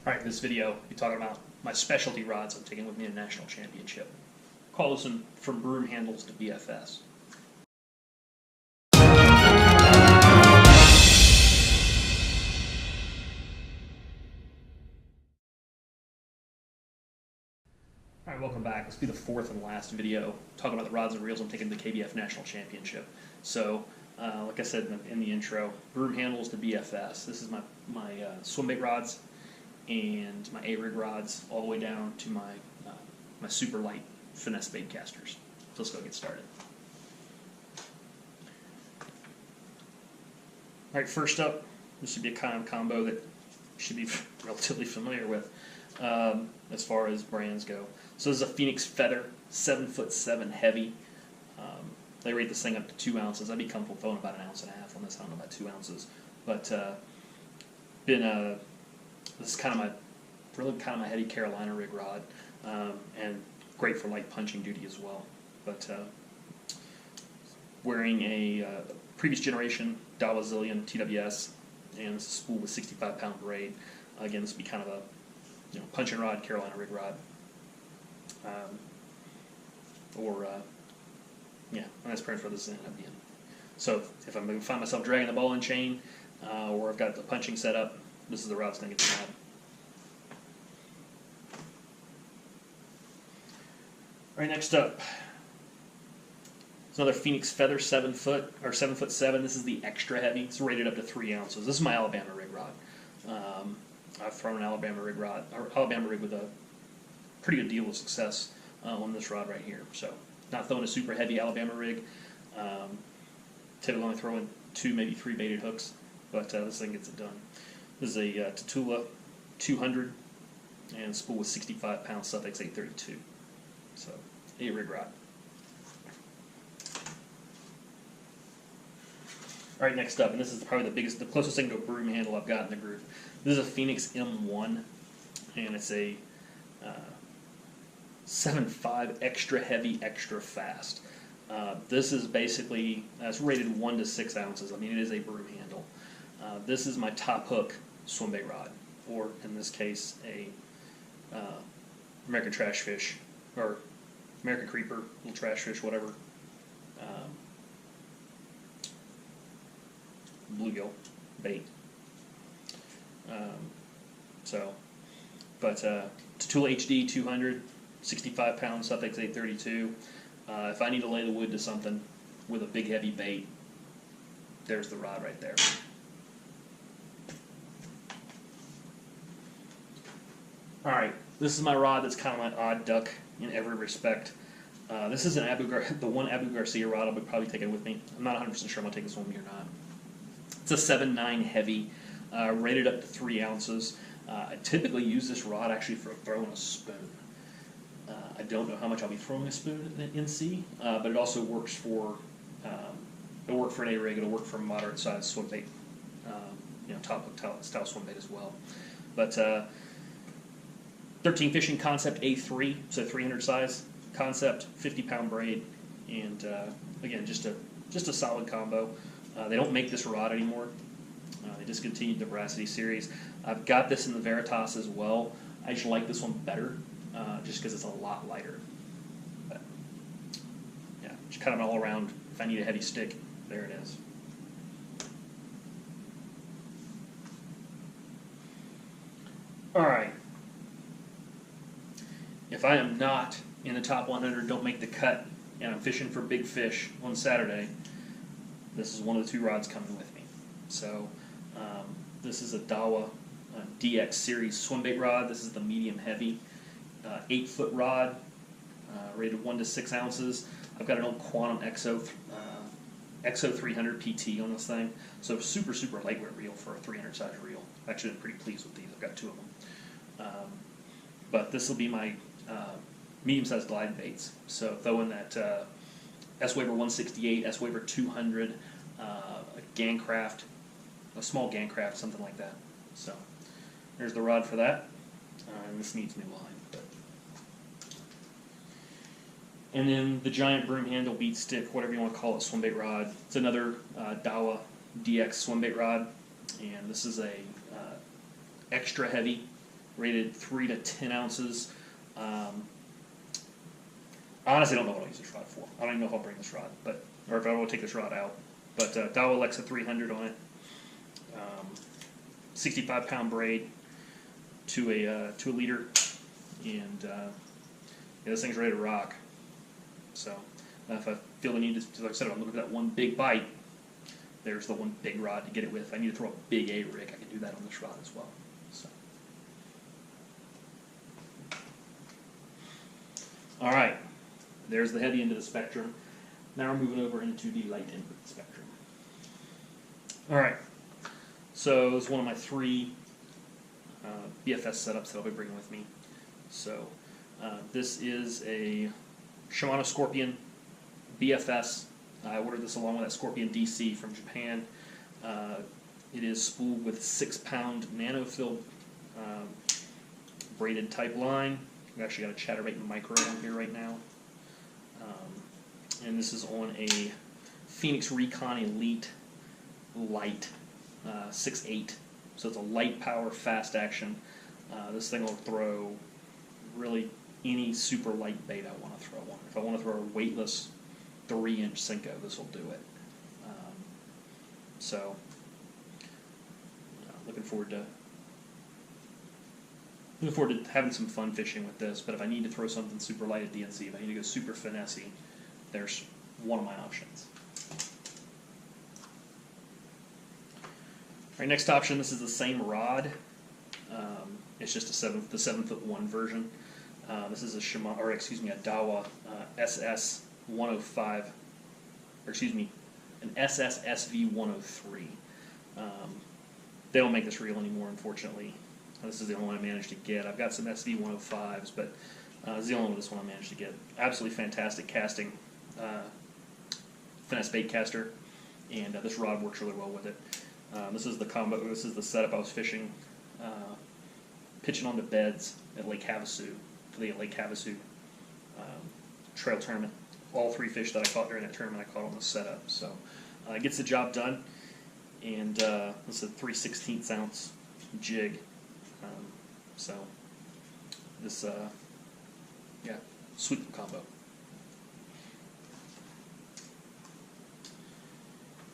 Alright, in this video, we're talking about my specialty rods I'm taking with me to the national championship. Call this one from Broomhandles to BFS. Alright, welcome back. This will be the fourth and last video talking about the rods and reels I'm taking to the KBF national championship. So, like I said in the intro, Broomhandles to BFS. This is my swim bait rods and my A-rig rods all the way down to my my super light finesse bait casters. So let's go get started. Alright, first up, this should be a kind of combo that you should be relatively familiar with as far as brands go. So this is a Phoenix Feather, 7'7" heavy. They rate this thing up to 2 ounces. I'd be comfortable throwing about 1.5 ounces on this. I don't know about 2 ounces, but this is kind of my heavy Carolina rig rod, and great for light punching duty as well. But wearing a previous generation Dawa Zillion TWS, and this is spooled with 65-pound braid. Again, this would be kind of a punching rod, Carolina rig rod, and that's pretty much what this is going to end up being. So if I'm going to find myself dragging the ball and chain, or I've got the punching set up, this is the route that's going to get the job. All right, next up, it's another Phoenix Feather 7'7". This is the extra heavy. It's rated up to 3 ounces. This is my Alabama rig rod. I've thrown an Alabama rig with a pretty good deal of success on this rod right here. So not throwing a super heavy Alabama rig. Typically only throwing 2, maybe 3 baited hooks, but this thing gets it done. This is a Tatula 200 and spool with 65-pound Suffix 832. So a rig rod. All right, next up, and this is probably the closest thing to a broom handle I've got in the group. This is a Phoenix M1, and it's a 7.5 extra heavy, extra fast. This is basically, it's rated 1 to 6 ounces. I mean, it is a broom handle. This is my top hook swim bait rod, or in this case, a American trash fish, or American creeper, little trash fish, whatever. Bluegill bait. Tatula HD 200, 65-pound Suffix 832. If I need to lay the wood to something with a big heavy bait, there's the rod right there. All right, this is my rod that's kind of my odd duck in every respect. This is the one Abu Garcia rod I'll be probably taking with me. I'm not 100% sure I'm going to take this one with me or not. It's a 7.9 heavy, rated up to 3 ounces. I typically use this rod actually for throwing a spoon. I don't know how much I'll be throwing a spoon at NC, but it also works for it'll work for an A-rig. It'll work for a moderate sized swim bait, top hook style swim bait as well. But 13 Fishing Concept A3, so 300 size concept, 50-pound braid, and again just a solid combo. They don't make this rod anymore. They discontinued the Veracity series. I've got this in the Veritas as well. I just like this one better, just because it's a lot lighter. But yeah, just kind of an all-around. If I need a heavy stick, there it is. All right. If I am not in the top 100, don't make the cut, and I'm fishing for big fish on Saturday, this is one of the 2 rods coming with me. So this is a Dawa DX series swim bait rod. This is the medium heavy 8-foot rod, rated 1 to 6 ounces. I've got an old Quantum XO 300 PT on this thing. So super lightweight reel for a 300 size reel. I've actually been pretty pleased with these. I've got 2 of them. But this will be my medium-sized glide baits. So throw in that S-Waver 168, S-Waver 200, a Gancraft, a small Gancraft, something like that. So there's the rod for that. And this needs new line. And then the giant broom handle, beat stick, whatever you want to call it, swim bait rod. It's another Dawa DX swim bait rod, and this is a extra heavy rated 3 to 10 ounces. I honestly don't know what I'll use this rod for. I don't even know if I'll bring this rod, or if I will take this rod out. But Dawa Alexa 300 on it, 65-pound braid to a leader, and yeah, this thing's ready to rock. So if I feel the need to, like I said, I'm looking for that one big bite, there's the one big rod to get it with. If I need to throw a big A rig, I can do that on this rod as well. So. All right, there's the heavy end of the spectrum. Now we're moving over into the light end of the spectrum. All right, so it's one of my 3 BFS setups that I'll be bringing with me. So this is a Shimano Scorpion BFS. I ordered this along with that Scorpion DC from Japan. It is spooled with 6-pound nano-filled braided type line. We've actually got a chatterbait micro on here right now. And this is on a Phoenix Recon Elite Light 6.8. So it's a light power, fast action. This thing will throw really any super light bait I want to throw on. If I want to throw a weightless 3-inch Senko, this will do it. So, looking forward to having some fun fishing with this. But if I need to throw something super light at DNC, if I need to go super finessey, there's one of my options. All right, next option. This is the same rod. It's just the 7'1" version. This is a Dawa SS105, or excuse me, an SSSV103. They don't make this reel anymore, unfortunately. This is the only one I managed to get. I've got some SV105s, but this is the only one I managed to get. Absolutely fantastic casting, finesse bait caster, and this rod works really well with it. This is the combo. This is the setup I was fishing, pitching onto beds at Lake Havasu for the Lake Havasu trail tournament. All 3 fish that I caught during that tournament, I caught on the setup. So it gets the job done. And this is a 3/16 ounce jig. So this, yeah, sweet combo.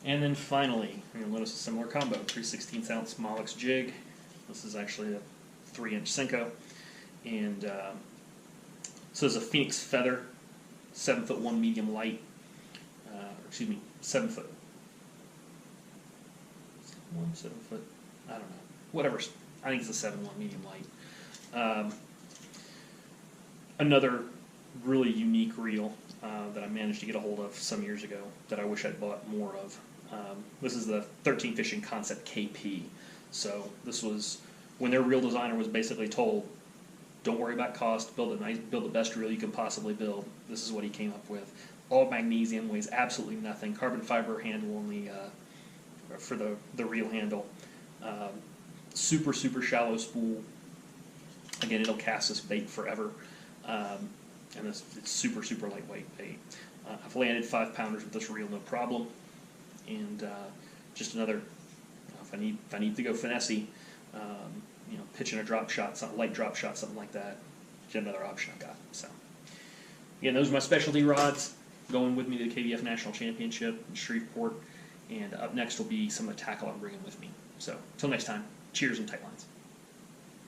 And then finally, you're going to notice a similar combo, 3/16 ounce Molex jig. This is actually a 3-inch Senko. And so there's a Phoenix Feather, 7'1" medium light, 7 foot. 7 foot, I don't know. Whatever, I think it's a 7'1" medium light. Another really unique reel that I managed to get a hold of some years ago that I wish I'd bought more of. This is the 13 Fishing Concept KP. So this was when their reel designer was basically told, don't worry about cost, build the best reel you can possibly build. This is what he came up with. All magnesium, weighs absolutely nothing. Carbon fiber handle on the for the reel handle. Super shallow spool. Again, it'll cast this bait forever. And it's super lightweight bait. I've landed 5-pounders with this reel, no problem. And just another, if I need to go finessey, pitching a drop shot, something light drop shot, something like that. Just another option I got. So again, those are my specialty rods going with me to the KBF National Championship in Shreveport. And up next will be some of the tackle I'm bringing with me. So until next time, cheers and tight lines.